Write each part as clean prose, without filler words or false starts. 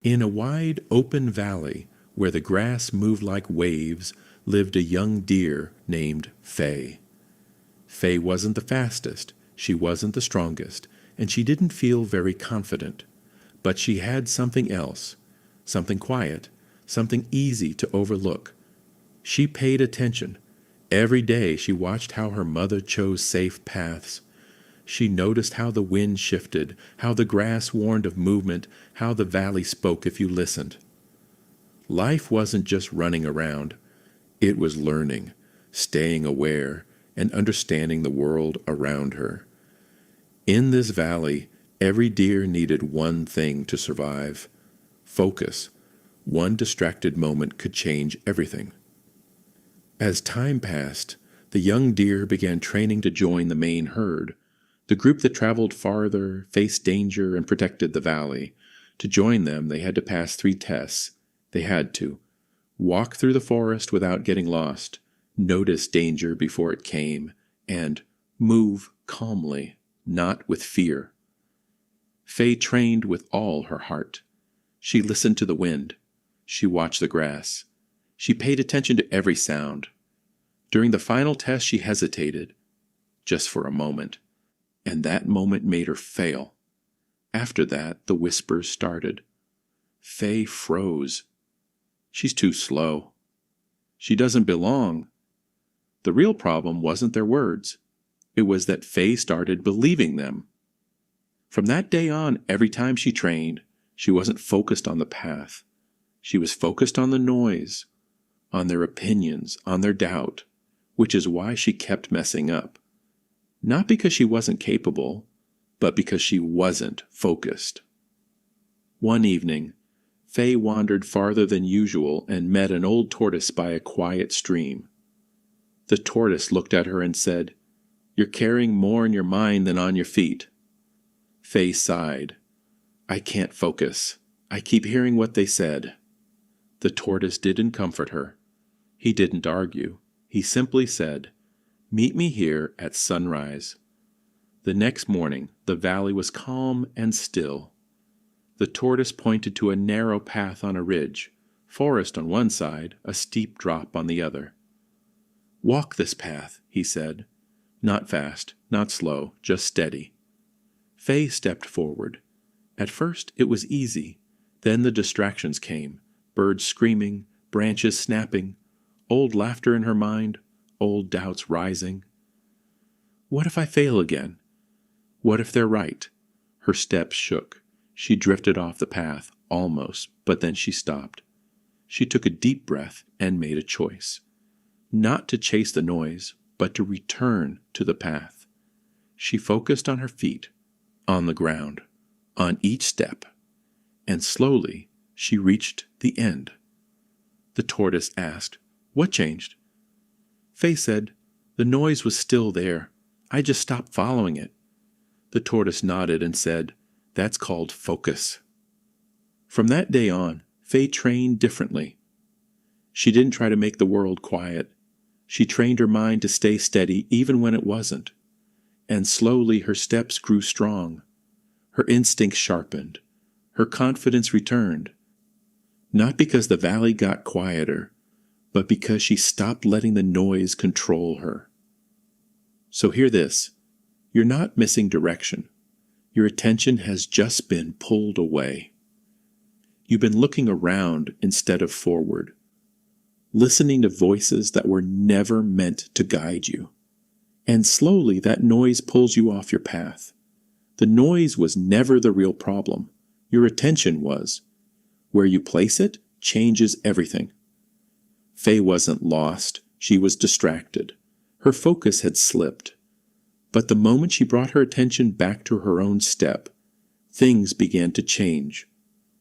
In a wide, open valley where the grass moved like waves lived a young deer named Faye. Faye wasn't the fastest, she wasn't the strongest, and she didn't feel very confident. But she had something else, something quiet, something easy to overlook. She paid attention. Every day she watched how her mother chose safe paths. She noticed how the wind shifted, how the grass warned of movement, how the valley spoke if you listened. Life wasn't just running around. It was learning, staying aware, and understanding the world around her. In this valley, every deer needed one thing to survive: focus. One distracted moment could change everything. As time passed, the young deer began training to join the main herd, the group that traveled farther, faced danger, and protected the valley. To join them, they had to pass 3 tests. They had to walk through the forest without getting lost, notice danger before it came, and move calmly, not with fear. Faye trained with all her heart. She listened to the wind. She watched the grass. She paid attention to every sound. During the final test, she hesitated, just for a moment, and that moment made her fail. After that, the whispers started. Faye froze. She's too slow. She doesn't belong. The real problem wasn't their words. It was that Faye started believing them. From that day on, every time she trained, she wasn't focused on the path. She was focused on the noise, on their opinions, on their doubt, which is why she kept messing up. Not because she wasn't capable, but because she wasn't focused. One evening, Faye wandered farther than usual and met an old tortoise by a quiet stream. The tortoise looked at her and said, "You're carrying more in your mind than on your feet." Faye sighed. "I can't focus. I keep hearing what they said." The tortoise didn't comfort her. He didn't argue. He simply said, "Meet me here at sunrise." The next morning, the valley was calm and still. The tortoise pointed to a narrow path on a ridge, forest on one side, a steep drop on the other. "Walk this path," he said. "Not fast, not slow, just steady." Faye stepped forward. At first it was easy. Then the distractions came, birds screaming, branches snapping, old laughter in her mind, old doubts rising. What if I fail again? What if they're right? Her steps shook. She drifted off the path, almost, but then she stopped. She took a deep breath and made a choice. Not to chase the noise, but to return to the path. She focused on her feet, on the ground, on each step, and slowly she reached the end. The tortoise asked, "What changed?" Faye said, "The noise was still there. I just stopped following it." The tortoise nodded and said, "That's called focus." From that day on, Faye trained differently. She didn't try to make the world quiet. She trained her mind to stay steady even when it wasn't. And slowly her steps grew strong. Her instincts sharpened. Her confidence returned. Not because the valley got quieter, but because she stopped letting the noise control her. So hear this. You're not missing direction. Your attention has just been pulled away. You've been looking around instead of forward, listening to voices that were never meant to guide you. And slowly that noise pulls you off your path. The noise was never the real problem. Your attention was. Where you place it changes everything. Faye wasn't lost. She was distracted. Her focus had slipped. But the moment she brought her attention back to her own step, things began to change.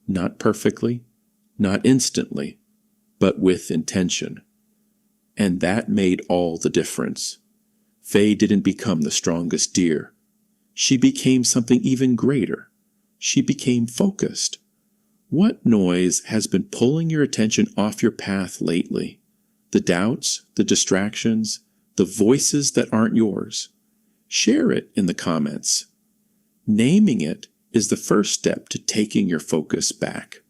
Not perfectly, not instantly, but with intention. And that made all the difference. Faye didn't become the strongest deer. She became something even greater. She became focused. What noise has been pulling your attention off your path lately? The doubts, the distractions, the voices that aren't yours. Share it in the comments. Naming it is the first step to taking your focus back.